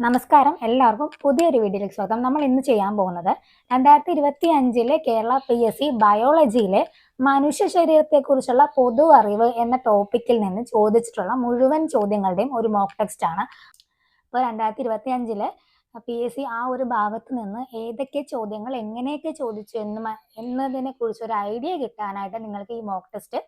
നമസ്കാരം, എല്ലാവർക്കും പുതിയൊരു വീഡിയോയിലേക്ക് സ്വാഗതം. നമ്മൾ ഇന്ന് ചെയ്യാൻ പോകുന്നത് 2025 കേരള PSC ബയോളജിയിലെ മനുഷ്യ ശരീരത്തെക്കുറിച്ചുള്ള പൊതു അറിവ് എന്ന ടോപ്പിക്കിൽ നിന്ന് ചോദിച്ചിട്ടുള്ള മുഴുവൻ ചോദ്യങ്ങളുടെയും ഒരു മോക്ക് ടെക്സ്റ്റ് ആണ്. അപ്പോൾ 2025 PSC ആ ഒരു ഭാഗത്ത് നിന്ന് ഏതൊക്കെ ചോദ്യങ്ങൾ എങ്ങനെയൊക്കെ ചോദിച്ചു എന്നതിനെ കുറിച്ച് ഒരു ഐഡിയ കിട്ടാനായിട്ട് നിങ്ങൾക്ക് ഈ മോക്ക് ടെസ്റ്റ്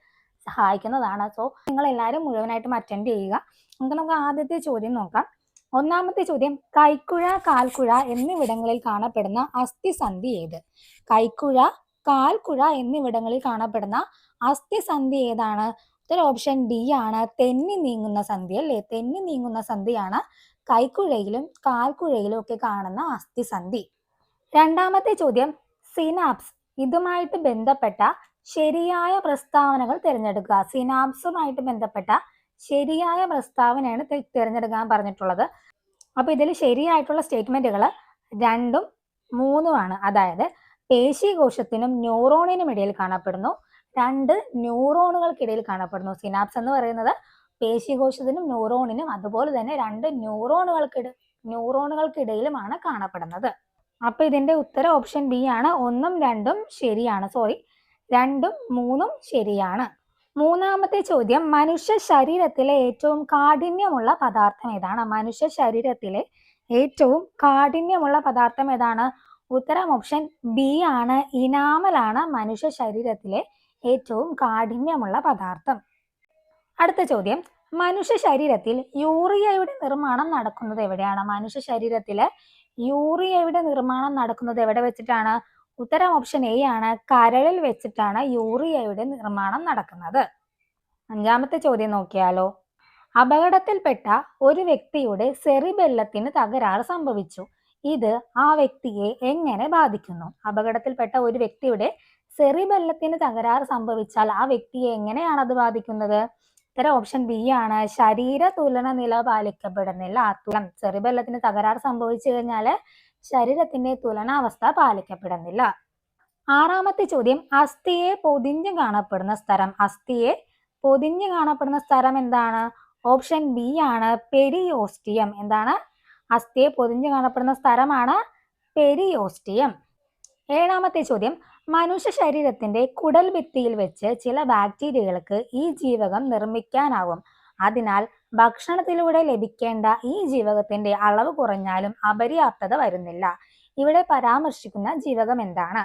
സഹായിക്കുന്നതാണ്. സോ നിങ്ങൾ എല്ലാവരും മുഴുവനായിട്ടും അറ്റൻഡ് ചെയ്യുക. നമുക്ക് ആദ്യത്തെ ചോദ്യം നോക്കാം. ഒന്നാമത്തെ ചോദ്യം, കൈക്കുഴ, കാൽക്കുഴ എന്നിവിടങ്ങളിൽ കാണപ്പെടുന്ന അസ്ഥിസന്ധി ഏത്? കൈക്കുഴ, കാൽക്കുഴ എന്നിവിടങ്ങളിൽ കാണപ്പെടുന്ന അസ്ഥിസന്ധി ഏതാണ്? ഉത്തരം ഓപ്ഷൻ ഡി ആണ്, തെന്നി നീങ്ങുന്ന സന്ധി അല്ലേ? തെന്നി നീങ്ങുന്ന സന്ധിയാണ് കൈക്കുഴയിലും കാൽക്കുഴയിലും ഒക്കെ കാണുന്ന അസ്ഥിസന്ധി. രണ്ടാമത്തെ ചോദ്യം, സിനാപ്സ് ഇതുമായിട്ട് ബന്ധപ്പെട്ട ശരിയായ പ്രസ്താവനകൾ തിരഞ്ഞെടുക്കുക. സിനാപ്സുമായിട്ട് ബന്ധപ്പെട്ട ശരിയായ പ്രസ്താവനയാണ് തിരഞ്ഞെടുക്കാൻ പറഞ്ഞിട്ടുള്ളത്. അപ്പൊ ഇതിൽ ശരിയായിട്ടുള്ള സ്റ്റേറ്റ്മെന്റുകൾ 2ഉം 3ഉം ആണ്. അതായത് പേശീകോശത്തിനും ന്യൂറോണിനും ഇടയിൽ കാണപ്പെടുന്നു, 2 ന്യൂറോണുകൾക്കിടയിൽ കാണപ്പെടുന്നു. സിനാപ്സ് എന്ന് പറയുന്നത് പേശീകോശത്തിനും ന്യൂറോണിനും അതുപോലെ തന്നെ 2 ന്യൂറോണുകൾക്കിടയിലുമാണ് കാണപ്പെടുന്നത്. അപ്പൊ ഇതിന്റെ ഉത്തരം ഓപ്ഷൻ ബി ആണ്. 1ഉം 2ഉം ശരിയാണ്. 2ഉം 3ഉം ശരിയാണ്. മൂന്നാമത്തെ ചോദ്യം, മനുഷ്യ ശരീരത്തിലെ ഏറ്റവും കാഠിന്യമുള്ള പദാർത്ഥം ഏതാണ്? മനുഷ്യ ശരീരത്തിലെ ഏറ്റവും കാഠിന്യമുള്ള പദാർത്ഥം ഏതാണ്? ഉത്തരം ഓപ്ഷൻ ബി ആണ്, ഇനാമലാണ് മനുഷ്യ ശരീരത്തിലെ ഏറ്റവും കാഠിന്യമുള്ള പദാർത്ഥം. അടുത്ത ചോദ്യം, മനുഷ്യ ശരീരത്തിൽ യൂറിയയുടെ നിർമ്മാണം നടക്കുന്നത് എവിടെയാണ്? മനുഷ്യ ശരീരത്തിലെ യൂറിയയുടെ നിർമ്മാണം നടക്കുന്നത് എവിടെ വെച്ചിട്ടാണ്? ഉത്തരം ഓപ്ഷൻ എ ആണ്, കരളിൽ വെച്ചിട്ടാണ് യൂറിയയുടെ നിർമ്മാണം നടക്കുന്നത്. അഞ്ചാമത്തെ ചോദ്യം നോക്കിയാലോ. അപകടത്തിൽപ്പെട്ട ഒരു വ്യക്തിയുടെ സെറിബെല്ലത്തിന് തകരാറ് സംഭവിച്ചു. ഇത് ആ വ്യക്തിയെ എങ്ങനെ ബാധിക്കുന്നു? അപകടത്തിൽപ്പെട്ട ഒരു വ്യക്തിയുടെ സെറിബെല്ലത്തിന് തകരാറ് സംഭവിച്ചാൽ ആ വ്യക്തിയെ എങ്ങനെയാണ് അത് ബാധിക്കുന്നത്? ഉത്തരം ഓപ്ഷൻ ബി ആണ്, ശരീര തുലന നില പാലിക്കപ്പെടുന്നില്ല. സെറിബെല്ലത്തിന് തകരാറ് സംഭവിച്ചു കഴിഞ്ഞാൽ ശരീരത്തിന്റെ തുലനാവസ്ഥ പാലിക്കപ്പെടുന്നില്ല. ആറാമത്തെ ചോദ്യം, അസ്ഥിയെ പൊതിഞ്ഞു കാണപ്പെടുന്ന സ്ഥലം. അസ്ഥിയെ പൊതിഞ്ഞു കാണപ്പെടുന്ന സ്ഥലം എന്താണ്? ഓപ്ഷൻ ബി ആണ്, പെരിയോസ്റ്റിയം. എന്താണ്? അസ്ഥിയെ പൊതിഞ്ഞു കാണപ്പെടുന്ന സ്ഥലമാണ് പെരിയോസ്റ്റിയം. ഏഴാമത്തെ ചോദ്യം, മനുഷ്യ ശരീരത്തിന്റെ കുടൽ ഭിത്തിയിൽ വെച്ച് ചില ബാക്ടീരിയകൾക്ക് ഈ ജീവകം നിർമ്മിക്കാനാവും. അതിനാൽ ഭക്ഷണത്തിലൂടെ ലഭിക്കേണ്ട ഈ ജീവകത്തിന്റെ അളവ് കുറഞ്ഞാലും അപര്യാപ്തത വരുന്നില്ല. ഇവിടെ പരാമർശിക്കുന്ന ജീവകം എന്താണ്?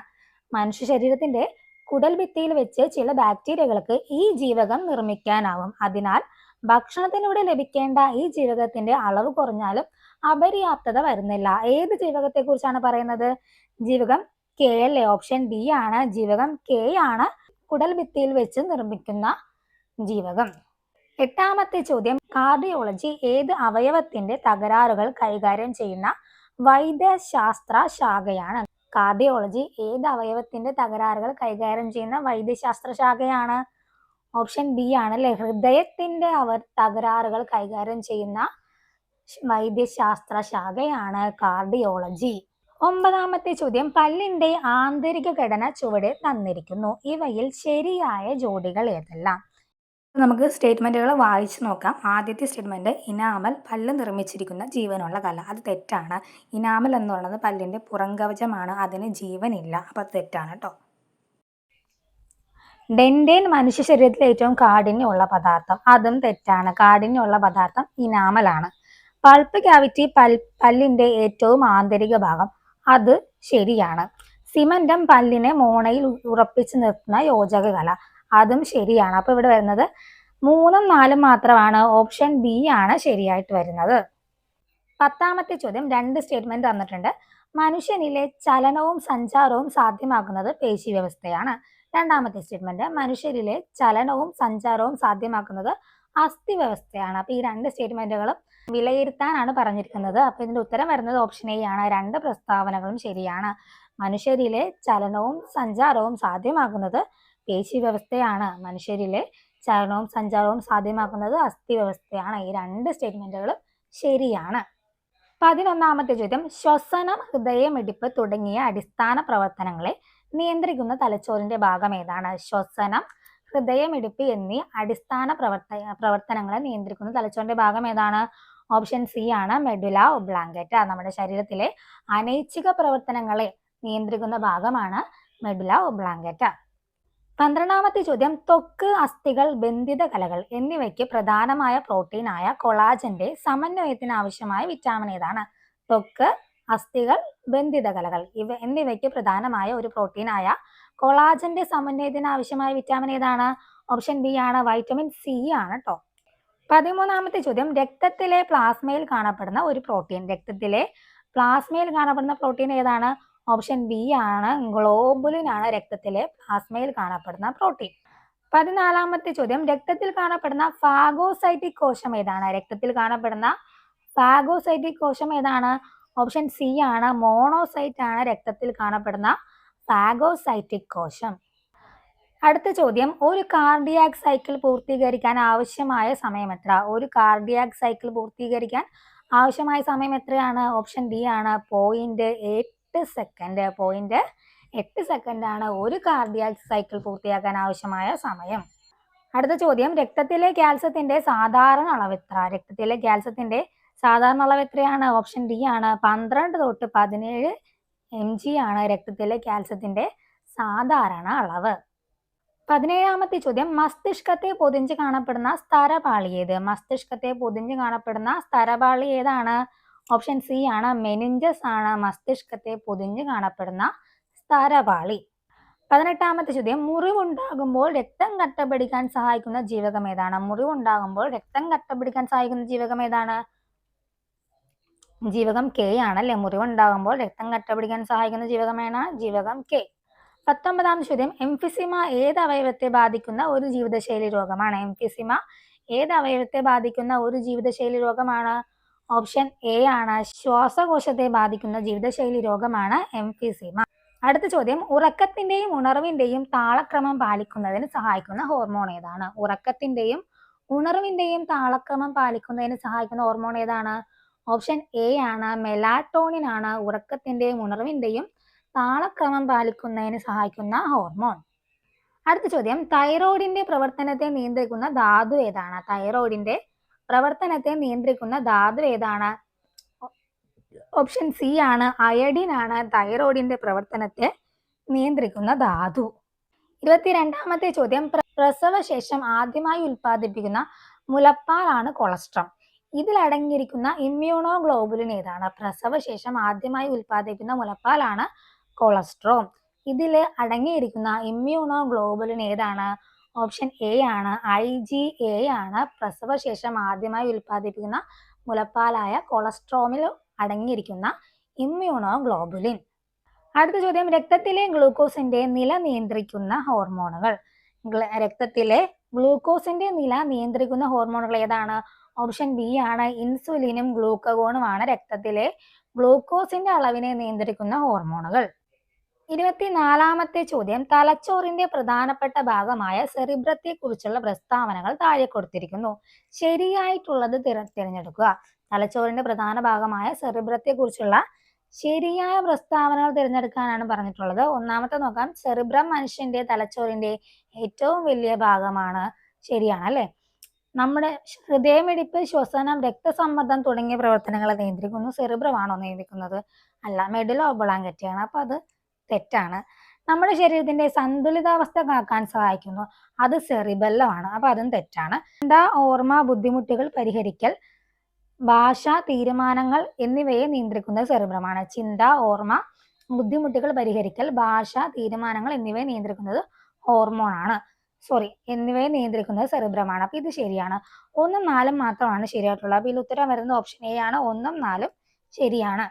മനുഷ്യ ശരീരത്തിന്റെ കുടൽ ഭിത്തിയിൽ വെച്ച് ചില ബാക്ടീരിയകൾക്ക് ഈ ജീവകം നിർമ്മിക്കാനാവും. അതിനാൽ ഭക്ഷണത്തിലൂടെ ലഭിക്കേണ്ട ഈ ജീവകത്തിന്റെ അളവ് കുറഞ്ഞാലും അപര്യാപ്തത വരുന്നില്ല. ഏത് ജീവകത്തെ കുറിച്ചാണ് പറയുന്നത്? ജീവകം കെ അല്ലേ? ഓപ്ഷൻ ഡി ആണ്, ജീവകം കെ ആണ് കുടൽ ഭിത്തിയിൽ വെച്ച് നിർമ്മിക്കുന്ന ജീവകം. എട്ടാമത്തെ ചോദ്യം, കാർഡിയോളജി ഏത് അവയവത്തിന്റെ തകരാറുകൾ കൈകാര്യം ചെയ്യുന്ന വൈദ്യശാസ്ത്ര ശാഖയാണ്? കാർഡിയോളജി ഏത് അവയവത്തിന്റെ തകരാറുകൾ കൈകാര്യം ചെയ്യുന്ന വൈദ്യശാസ്ത്ര ശാഖയാണ്? ഓപ്ഷൻ ബി ആണ് അല്ലെ, ഹൃദയത്തിന്റെ തകരാറുകൾ കൈകാര്യം ചെയ്യുന്ന വൈദ്യശാസ്ത്ര ശാഖയാണ് കാർഡിയോളജി. ഒമ്പതാമത്തെ ചോദ്യം, പല്ലിന്റെ ആന്തരിക ഘടന ചുവടെ തന്നിരിക്കുന്നു. ഇവയിൽ ശരിയായ ജോഡികൾ ഏതെല്ലാം? നമുക്ക് സ്റ്റേറ്റ്മെന്റുകൾ വായിച്ചു നോക്കാം. ആദ്യത്തെ സ്റ്റേറ്റ്മെന്റ്, ഇനാമൽ പല്ല് നിർമ്മിച്ചിരിക്കുന്ന ജീവനുള്ള കല. അത് തെറ്റാണ്. ഇനാമൽ എന്നുള്ളത് പല്ലിന്റെ പുറംകവചമാണ്, അതിന് ജീവനില്ല. അപ്പൊ തെറ്റാണ് കേട്ടോ. ഡെന്റേൻ മനുഷ്യ ശരീരത്തിലെ ഏറ്റവും കാഠിന്യമുള്ള പദാർത്ഥം. അതും തെറ്റാണ്. കാഠിന്യമുള്ള പദാർത്ഥം ഇനാമലാണ്. പൾപ്പ് ക്യാവിറ്റി പല്ലിന്റെ ഏറ്റവും ആന്തരിക ഭാഗം. അത് ശരിയാണ്. സിമന്റം പല്ലിനെ മോണയിൽ ഉറപ്പിച്ചു നിർത്തുന്ന യോജക കല. അതും ശരിയാണ്. അപ്പൊ ഇവിടെ വരുന്നത് 3ഉം 4ഉം മാത്രമാണ്. ഓപ്ഷൻ ബി ആണ് ശരിയായിട്ട് വരുന്നത്. പത്താമത്തെ ചോദ്യം, 2 സ്റ്റേറ്റ്മെന്റ് തന്നിട്ടുണ്ട്. മനുഷ്യനിലെ ചലനവും സഞ്ചാരവും സാധ്യമാക്കുന്നത് പേശി വ്യവസ്ഥയാണ്. രണ്ടാമത്തെ സ്റ്റേറ്റ്മെന്റ്, മനുഷ്യരിലെ ചലനവും സഞ്ചാരവും സാധ്യമാക്കുന്നത് അസ്ഥി വ്യവസ്ഥയാണ്. അപ്പൊ ഈ 2 സ്റ്റേറ്റ്മെന്റുകളും വിലയിരുത്താനാണ് പറഞ്ഞിരിക്കുന്നത്. അപ്പൊ ഇതിന്റെ ഉത്തരം വരുന്നത് ഓപ്ഷൻ എ ആണ്. 2 പ്രസ്താവനകളും ശരിയാണ്. മനുഷ്യരിലെ ചലനവും സഞ്ചാരവും സാധ്യമാക്കുന്നത് പേശി വ്യവസ്ഥയാണ്. മനുഷ്യരിലെ ചലനവും സഞ്ചാരവും സാധ്യമാക്കുന്നത് അസ്ഥി വ്യവസ്ഥയാണ്. ഈ 2 സ്റ്റേറ്റ്മെന്റുകളും ശരിയാണ്. 11ാമത്തെ ചോദ്യം, ശ്വസനം, ഹൃദയമിടിപ്പ് തുടങ്ങിയ അടിസ്ഥാന പ്രവർത്തനങ്ങളെ നിയന്ത്രിക്കുന്ന തലച്ചോറിന്റെ ഭാഗം ഏതാണ്? ശ്വസനം, ഹൃദയമിടിപ്പ് എന്നീ അടിസ്ഥാന പ്രവർത്തനങ്ങളെ നിയന്ത്രിക്കുന്ന തലച്ചോറിന്റെ ഭാഗം ഏതാണ്? ഓപ്ഷൻ സി ആണ് മെഡുല ഒബ്ലാങ്കറ്റ. നമ്മുടെ ശരീരത്തിലെ അനൈച്ഛിക പ്രവർത്തനങ്ങളെ നിയന്ത്രിക്കുന്ന ഭാഗമാണ് മെഡുല ഒബ്ലാങ്കറ്റ. 12ാമത്തെ ചോദ്യം, ത്വക്ക്, അസ്ഥികൾ, ബന്ധിത കലകൾ എന്നിവയ്ക്ക് പ്രധാനമായ പ്രോട്ടീനായ കൊളാജന്റെ സമന്വയത്തിന് ആവശ്യമായ വിറ്റാമിൻ ഏതാണ്? ത്വക്ക്, അസ്ഥികൾ, ബന്ധിത കലകൾ എന്നിവയ്ക്ക് പ്രധാനമായ ഒരു പ്രോട്ടീനായ കൊളാജന്റെ സമന്വയത്തിന് ആവശ്യമായ വിറ്റാമിൻ ഏതാണ്? ഓപ്ഷൻ ബി ആണ്, വൈറ്റമിൻ സി ആണ് കേട്ടോ. 13ാമത്തെ ചോദ്യം, രക്തത്തിലെ പ്ലാസ്മയിൽ കാണപ്പെടുന്ന ഒരു പ്രോട്ടീൻ. രക്തത്തിലെ പ്ലാസ്മയിൽ കാണപ്പെടുന്ന പ്രോട്ടീൻ ഏതാണ്? ഓപ്ഷൻ ബി ആണ്, ഗ്ലോബുലിൻ ആണ് രക്തത്തിലെ പ്ലാസ്മയിൽ കാണപ്പെടുന്ന പ്രോട്ടീൻ. 14ാമത്തെ ചോദ്യം, രക്തത്തിൽ കാണപ്പെടുന്ന ഫാഗോസൈറ്റിക് കോശം ഏതാണ്? രക്തത്തിൽ കാണപ്പെടുന്ന ഫാഗോസൈറ്റിക് കോശം ഏതാണ്? ഓപ്ഷൻ സി ആണ്, മോണോസൈറ്റ് ആണ് രക്തത്തിൽ കാണപ്പെടുന്ന ഫാഗോസൈറ്റിക് കോശം. അടുത്ത ചോദ്യം, ഒരു കാർഡിയാക് സൈക്കിൾ പൂർത്തീകരിക്കാൻ ആവശ്യമായ സമയം എത്ര? ഒരു കാർഡിയാക് സൈക്കിൾ പൂർത്തീകരിക്കാൻ ആവശ്യമായ സമയം എത്രയാണ്? ഓപ്ഷൻ ഡി ആണ്, 0.8 സെക്കൻഡ്. 0.8 സെക്കൻഡ് ആണ് ഒരു കാർഡിയാക് സൈക്കിൾ പൂർത്തിയാക്കാൻ ആവശ്യമായ സമയം. അടുത്ത ചോദ്യം, രക്തത്തിലെ കാൽസ്യത്തിന്റെ സാധാരണ അളവ് എത്ര? രക്തത്തിലെ കാൽസ്യത്തിന്റെ സാധാരണ അളവ് എത്രയാണ്? ഓപ്ഷൻ ഡി ആണ്, 12 തൊട്ട് 17 mg ആണ് രക്തത്തിലെ കാൽസ്യത്തിന്റെ സാധാരണ അളവ്. 17ാമത്തെ ചോദ്യം, മസ്തിഷ്കത്തെ പൊതിഞ്ഞ് കാണപ്പെടുന്ന സ്തരപാളി ഏത്? മസ്തിഷ്കത്തെ പൊതിഞ്ഞ് കാണപ്പെടുന്ന സ്തരപാളി ഏതാണ്? ഓപ്ഷൻ സി ആണ്, മെനിഞ്ചസ് ആണ് മസ്തിഷ്കത്തെ പൊതിഞ്ഞ് കാണപ്പെടുന്ന സ്തരപാളി. 18ാമത്തെ ചോദ്യം, മുറിവുണ്ടാകുമ്പോൾ രക്തം കട്ടപിടിക്കാൻ സഹായിക്കുന്ന ജീവകം ഏതാണ്? മുറിവുണ്ടാകുമ്പോൾ രക്തം കട്ടപിടിക്കാൻ സഹായിക്കുന്ന ജീവകം ഏതാണ്? ജീവകം കെ ആണല്ലേ. മുറിവുണ്ടാകുമ്പോൾ രക്തം കട്ടപിടിക്കാൻ സഹായിക്കുന്ന ജീവകമാണ് ജീവകം കെ. 19ാമത്തെ ചോദ്യം, എംഫിസിമ ഏത് അവയവത്തെ ബാധിക്കുന്ന ഒരു ജീവിതശൈലി രോഗമാണ്? എംഫിസിമ ഏത് അവയവത്തെ ബാധിക്കുന്ന ഒരു ജീവിതശൈലി രോഗമാണ്? ഓപ്ഷൻ എ ആണ്, ശ്വാസകോശത്തെ ബാധിക്കുന്ന ജീവിതശൈലി രോഗമാണ് എംഫിസിമ. അടുത്ത ചോദ്യം, ഉറക്കത്തിന്റെയും ഉണർവിന്റെയും താളക്രമം പാലിക്കുന്നതിന് സഹായിക്കുന്ന ഹോർമോൺ ഏതാണ്? ഉറക്കത്തിന്റെയും ഉണർവിന്റെയും താളക്രമം പാലിക്കുന്നതിന് സഹായിക്കുന്ന ഹോർമോൺ ഏതാണ്? ഓപ്ഷൻ എ ആണ്, മെലാറ്റോണിൻ ആണ് ഉറക്കത്തിന്റെയും ഉണർവിന്റെയും താളക്രമം പാലിക്കുന്നതിന് സഹായിക്കുന്ന ഹോർമോൺ. അടുത്ത ചോദ്യം, തൈറോയിഡിന്റെ പ്രവർത്തനത്തെ നിയന്ത്രിക്കുന്ന ധാതു ഏതാണ്? തൈറോയിഡിന്റെ പ്രവർത്തനത്തെ നിയന്ത്രിക്കുന്ന ധാതു ഏതാണ്? ഓപ്ഷൻ സി ആണ്, അയഡിൻ ആണ് തൈറോയിഡിന്റെ പ്രവർത്തനത്തെ നിയന്ത്രിക്കുന്ന ധാതു. 22ാമത്തെ ചോദ്യം, പ്രസവശേഷം ആദ്യമായി ഉൽപ്പാദിപ്പിക്കുന്ന മുലപ്പാലാണ് കൊളസ്ട്രം. ഇതിൽ അടങ്ങിയിരിക്കുന്ന ഇമ്മ്യൂണോഗ്ലോബുലിൻ ഏതാണ്? പ്രസവശേഷം ആദ്യമായി ഉൽപ്പാദിപ്പിക്കുന്ന മുലപ്പാലാണ് കൊളസ്ട്രോം. ഇതിൽ അടങ്ങിയിരിക്കുന്ന ഇമ്മ്യൂണോഗ്ലോബുലിൻ ഏതാണ്? ഓപ്ഷൻ എ ആണ്, IgA ആണ് പ്രസവശേഷം ആദ്യമായി ഉൽപ്പാദിപ്പിക്കുന്ന മുലപ്പാലായ കൊളസ്ട്രോമിൽ അടങ്ങിയിരിക്കുന്ന ഇമ്മ്യൂണോഗ്ലോബുലിൻ. അടുത്ത ചോദ്യം, രക്തത്തിലെ ഗ്ലൂക്കോസിന്റെ നില നിയന്ത്രിക്കുന്ന ഹോർമോണുകൾ. രക്തത്തിലെ ഗ്ലൂക്കോസിന്റെ നില നിയന്ത്രിക്കുന്ന ഹോർമോണുകൾ ഏതാണ്? ഓപ്ഷൻ ബി ആണ്, ഇൻസുലിനും ഗ്ലൂക്കഗോണുമാണ് രക്തത്തിലെ ഗ്ലൂക്കോസിന്റെ അളവിനെ നിയന്ത്രിക്കുന്ന ഹോർമോണുകൾ. 24ാമത്തെ ചോദ്യം, തലച്ചോറിന്റെ പ്രധാനപ്പെട്ട ഭാഗമായ സെറിബ്രത്തെ കുറിച്ചുള്ള പ്രസ്താവനകൾ താഴെ കൊടുത്തിരിക്കുന്നു. ശരിയായിട്ടുള്ളത് തിരഞ്ഞെടുക്കുക. തലച്ചോറിന്റെ പ്രധാന ഭാഗമായ സെറിബ്രത്തെ കുറിച്ചുള്ള ശരിയായ പ്രസ്താവനകൾ തിരഞ്ഞെടുക്കാനാണ് പറഞ്ഞിട്ടുള്ളത്. ഒന്നാമത്തെ നോക്കാം, സെറിബ്രം മനുഷ്യന്റെ തലച്ചോറിന്റെ ഏറ്റവും വലിയ ഭാഗമാണ്. ശരിയാണ് അല്ലെ. നമ്മുടെ ഹൃദയമിടിപ്പ്, ശ്വസനം, രക്തസമ്മർദ്ദം തുടങ്ങിയ പ്രവർത്തനങ്ങളെ നിയന്ത്രിക്കുന്നു. സെറിബ്രമാണോ നിയന്ത്രിക്കുന്നത്? അല്ല, മെഡുല ഒബ്ലാങ്കറ്റയാണ്. അപ്പൊ അത് തെറ്റാണ്. നമ്മുടെ ശരീരത്തിന്റെ സന്തുലിതാവസ്ഥ കാക്കാൻ സഹായിക്കുന്നു. അത് സെറിബെല്ലമാണ്. അപ്പൊ അതും തെറ്റാണ്. ചിന്ത, ഓർമ്മ, ബുദ്ധിമുട്ടുകൾ പരിഹരിക്കൽ, ഭാഷ, തീരുമാനങ്ങൾ എന്നിവയെ നിയന്ത്രിക്കുന്നത് സെറിബ്രമാണ്. ചിന്ത, ഓർമ്മ, ബുദ്ധിമുട്ടുകൾ പരിഹരിക്കൽ, ഭാഷ, തീരുമാനങ്ങൾ എന്നിവയെ നിയന്ത്രിക്കുന്നത് എന്നിവയെ നിയന്ത്രിക്കുന്നത് സെറിബ്രമാണ്. അപ്പൊ ഇത് ശരിയാണ്. 1ഉം 4ഉം മാത്രമാണ് ശരിയായിട്ടുള്ളത്. അപ്പൊ ഇതിൽ ഉത്തരം വരുന്നത് ഓപ്ഷൻ എ ആണ്. 1ഉം 4ഉം ശരിയാണ്.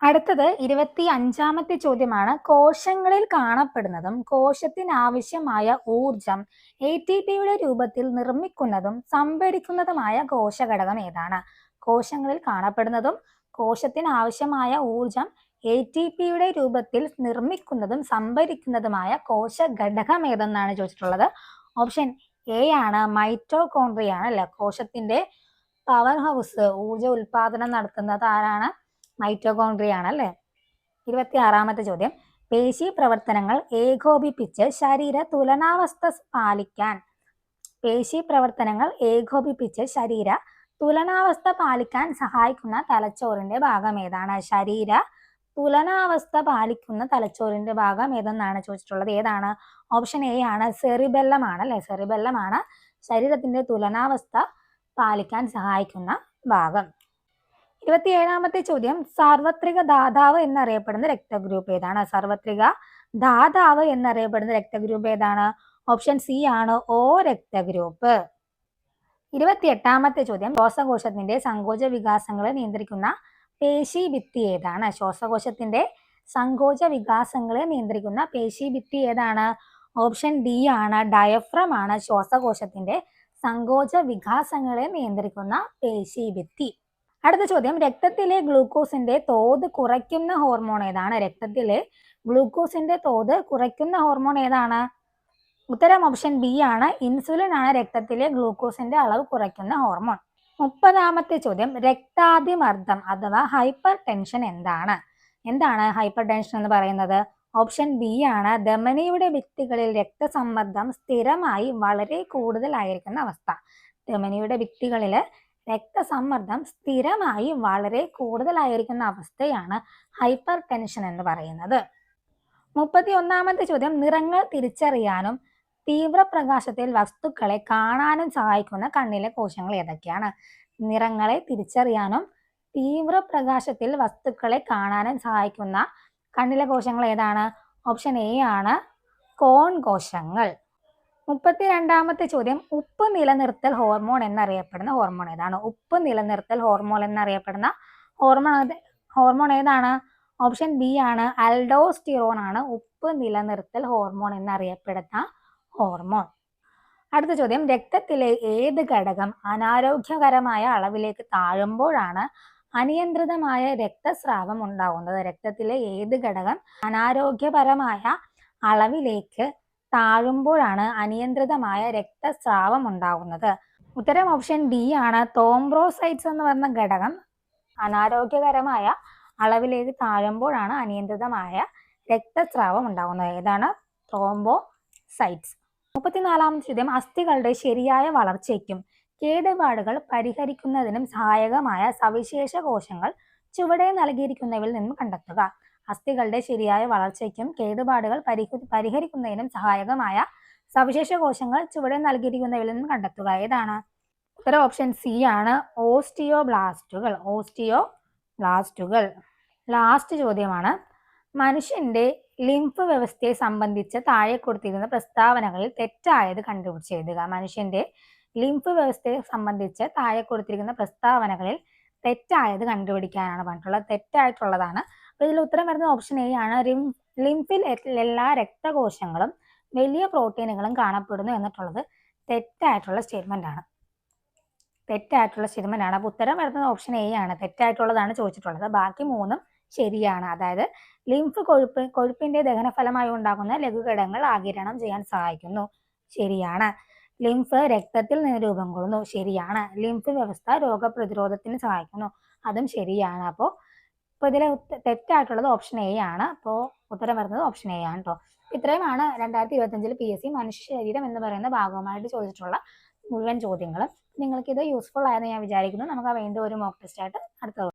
അടുത്തത് 25ാമത്തെ ചോദ്യമാണ്, കോശങ്ങളിൽ കാണപ്പെടുന്നതും കോശത്തിന് ആവശ്യമായ ഊർജം ATPയുടെ രൂപത്തിൽ നിർമ്മിക്കുന്നതും സംഭരിക്കുന്നതുമായ കോശഘടകം ഏതാണ്? കോശങ്ങളിൽ കാണപ്പെടുന്നതും കോശത്തിന് ആവശ്യമായ ഊർജം ATPയുടെ രൂപത്തിൽ നിർമ്മിക്കുന്നതും സംഭരിക്കുന്നതുമായ കോശഘടകം ഏതെന്നാണ് ചോദിച്ചിട്ടുള്ളത്. ഓപ്ഷൻ എ ആണ്, മൈറ്റോകോൺട്രിയ ആണ് അല്ലെ. കോശത്തിന്റെ പവർ ഹൗസ്, ഊർജ ഉൽപാദനം നടത്തുന്നത് ആരാണ്? മൈറ്റോകോൺട്രിയ ആണ് അല്ലെ. 26ാമത്തെ ചോദ്യം, പേശി പ്രവർത്തനങ്ങൾ ഏകോപിപ്പിച്ച് ശരീര തുലനാവസ്ഥ തുലനാവസ്ഥ പാലിക്കാൻ സഹായിക്കുന്ന തലച്ചോറിന്റെ ഭാഗം ഏതാണ്? ശരീര തുലനാവസ്ഥ പാലിക്കുന്ന തലച്ചോറിന്റെ ഭാഗം ഏതെന്നാണ് ചോദിച്ചിട്ടുള്ളത്. ഏതാണ്? ഓപ്ഷൻ എ ആണ്, സെറിബെല്ലം ആണ് അല്ലെ. സെറിബെല്ലം ആണ് ശരീരത്തിന്റെ തുലനാവസ്ഥ പാലിക്കാൻ സഹായിക്കുന്ന ഭാഗം. 27ാമത്തെ ചോദ്യം, സാർവത്രിക ദാതാവ് എന്നറിയപ്പെടുന്ന രക്തഗ്രൂപ്പ് ഏതാണ്? സാർവത്രിക ദാതാവ് എന്നറിയപ്പെടുന്ന രക്തഗ്രൂപ്പ് ഏതാണ്? ഓപ്ഷൻ സി ആണ്, ഓ രക്തഗ്രൂപ്പ്. 28ാമത്തെ ചോദ്യം, ശ്വാസകോശത്തിന്റെ സങ്കോച വികാസങ്ങളെ നിയന്ത്രിക്കുന്ന പേശീഭിത്തി ഏതാണ്? ശ്വാസകോശത്തിന്റെ സങ്കോച വികാസങ്ങളെ നിയന്ത്രിക്കുന്ന പേശീഭിത്തി ഏതാണ്? ഓപ്ഷൻ ഡി ആണ്, ഡയഫ്രം ആണ് ശ്വാസകോശത്തിന്റെ സങ്കോച വികാസങ്ങളെ നിയന്ത്രിക്കുന്ന പേശീഭിത്തി. അടുത്ത ചോദ്യം, രക്തത്തിലെ ഗ്ലൂക്കോസിന്റെ തോത് കുറയ്ക്കുന്ന ഹോർമോൺ ഏതാണ്? രക്തത്തിലെ ഗ്ലൂക്കോസിന്റെ തോത് കുറയ്ക്കുന്ന ഹോർമോൺ ഏതാണ്? ഉത്തരം ഓപ്ഷൻ ബി ആണ്, ഇൻസുലിൻ ആണ് രക്തത്തിലെ ഗ്ലൂക്കോസിന്റെ അളവ് കുറയ്ക്കുന്ന ഹോർമോൺ. 30ാമത്തെ ചോദ്യം, രക്താതിമർദ്ദം അഥവാ ഹൈപ്പർ ടെൻഷൻ എന്താണ്? എന്താണ് ഹൈപ്പർ ടെൻഷൻ എന്ന് പറയുന്നത്? ഓപ്ഷൻ ബി ആണ്, ധമനിയുടെ ഭിത്തികളിൽ രക്തസമ്മർദ്ദം സ്ഥിരമായി വളരെ കൂടുതലായിരിക്കുന്ന അവസ്ഥ. ധമനിയുടെ ഭിത്തികളിൽ രക്തസമ്മർദ്ദം സ്ഥിരമായി വളരെ കൂടുതലായിരിക്കുന്ന അവസ്ഥയാണ് ഹൈപ്പർ ടെൻഷൻ എന്ന് പറയുന്നത്. 31ാമത്തെ ചോദ്യം, നിറങ്ങൾ തിരിച്ചറിയാനും തീവ്രപ്രകാശത്തിൽ വസ്തുക്കളെ കാണാനും സഹായിക്കുന്ന കണ്ണിലെ കോശങ്ങൾ ഏതൊക്കെയാണ്? നിറങ്ങളെ തിരിച്ചറിയാനും തീവ്രപ്രകാശത്തിൽ വസ്തുക്കളെ കാണാനും സഹായിക്കുന്ന കണ്ണിലെ കോശങ്ങൾ ഏതാണ്? ഓപ്ഷൻ എ ആണ്, കോൺ കോശങ്ങൾ. 32ാമത്തെ ചോദ്യം, ഉപ്പ് നിലനിർത്തൽ ഹോർമോൺ എന്നറിയപ്പെടുന്ന ഹോർമോൺ ഏതാണ്? ഉപ്പ് നിലനിർത്തൽ ഹോർമോൺ എന്നറിയപ്പെടുന്ന ഹോർമോൺ ഏതാണ്? ഓപ്ഷൻ ബി ആണ്, അൽഡോസ്റ്റിറോൺ ആണ് ഉപ്പ് നിലനിർത്തൽ ഹോർമോൺ എന്നറിയപ്പെടുന്ന ഹോർമോൺ. അടുത്ത ചോദ്യം, രക്തത്തിലെ ഏത് ഘടകം അനാരോഗ്യകരമായ അളവിലേക്ക് താഴുമ്പോഴാണ് അനിയന്ത്രിതമായ രക്തസ്രാവം ഉണ്ടാകുന്നത്? രക്തത്തിലെ ഏത് ഘടകം അനാരോഗ്യപരമായ അളവിലേക്ക് താഴുമ്പോഴാണ് അനിയന്ത്രിതമായ രക്തസ്രാവം ഉണ്ടാകുന്നത്? ഉത്തരം ഓപ്ഷൻ ഡി ആണ്, തോംബ്രോസൈറ്റ്സ് എന്ന് പറയുന്ന ഘടകം അനാരോഗ്യകരമായ അളവിലേക്ക് താഴുമ്പോഴാണ് അനിയന്ത്രിതമായ രക്തസ്രാവം ഉണ്ടാകുന്നത്. ഏതാണ്? ത്രോംബോസൈറ്റ്സ്. 34ാമത്തെ ചോദ്യം, അസ്ഥികളുടെ ശരിയായ വളർച്ചയ്ക്കും കേടുപാടുകൾ പരിഹരിക്കുന്നതിനും സഹായകമായ സവിശേഷ കോശങ്ങൾ ചുവടെ നൽകിയിരിക്കുന്നവയിൽ നിന്നും കണ്ടെത്തുക. അസ്ഥികളുടെ ശരിയായ വളർച്ചയ്ക്കും കേടുപാടുകൾ പരിഹരിക്കുന്നതിനും സഹായകമായ സവിശേഷ കോശങ്ങൾ ചുവടെ നൽകിയിരിക്കുന്നവയിൽ നിന്നും കണ്ടെത്തുക. ഏതാണ്? ഉത്തരം ഓപ്ഷൻ സി ആണ്, ഓസ്റ്റിയോബ്ലാസ്റ്റുകൾ. ഓസ്റ്റിയോബ്ലാസ്റ്റുകൾ. ലാസ്റ്റ് ചോദ്യമാണ്, മനുഷ്യന്റെ ലിംഫ് വ്യവസ്ഥയെ സംബന്ധിച്ച് താഴെ കൊടുത്തിരിക്കുന്ന പ്രസ്താവനകളിൽ തെറ്റായത് കണ്ടുപിടിച്ച് എഴുതുക. മനുഷ്യന്റെ ലിംഫ് വ്യവസ്ഥയെ സംബന്ധിച്ച് താഴെ കൊടുത്തിരിക്കുന്ന പ്രസ്താവനകളിൽ തെറ്റായത് കണ്ടുപിടിക്കാനാണ് പറഞ്ഞിട്ടുള്ളത്. തെറ്റായിട്ടുള്ളതാണ്. അപ്പോൾ ഇതിൽ ഉത്തരം വരുന്നത് ഓപ്ഷൻ എ ആണ്, ലിംഫിൽ എല്ലാ രക്തകോശങ്ങളും വലിയ പ്രോട്ടീനുകളും കാണപ്പെടുന്നു എന്നിട്ടുള്ളത് തെറ്റായിട്ടുള്ള സ്റ്റേറ്റ്മെന്റ് ആണ്. അപ്പോൾ ഉത്തരം വരുന്നത് ഓപ്ഷൻ എ ആണ്, തെറ്റായിട്ടുള്ളതാണ് ചോദിച്ചിട്ടുള്ളത്. ബാക്കി മൂന്നും ശരിയാണ്. അതായത് ലിംഫ് കൊഴുപ്പിന്റെ ദഹനഫലമായി ഉണ്ടാകുന്ന ലഘുഘടകങ്ങൾ ആഗിരണം ചെയ്യാൻ സഹായിക്കുന്നു. ശരിയാണ്. ലിംഫ് രക്തത്തിൽ നിന്ന് രൂപം കൊള്ളുന്നു. ശരിയാണ്. ലിംഫ് വ്യവസ്ഥ രോഗപ്രതിരോധത്തിന് സഹായിക്കുന്നു. അതും ശരിയാണ്. അപ്പോൾ ഇതിലെ തെറ്റായിട്ടുള്ളത് ഓപ്ഷൻ എ ആണ്. അപ്പോൾ ഉത്തരം വരുന്നത് ഓപ്ഷൻ എ ആണ് കേട്ടോ. ഇത്രയുമാണ് 2025 PSC മനുഷ്യ ശരീരം എന്ന് പറയുന്ന ഭാഗവുമായിട്ട് ചോദിച്ചിട്ടുള്ള മുഴുവൻ ചോദ്യങ്ങളും. നിങ്ങൾക്ക് ഇത് യൂസ്ഫുൾ ആയെന്ന് ഞാൻ വിചാരിക്കുന്നു. നമുക്ക് വീണ്ടും ഒരു മോക്ക് ടെസ്റ്റ് ആയിട്ട് അടുത്ത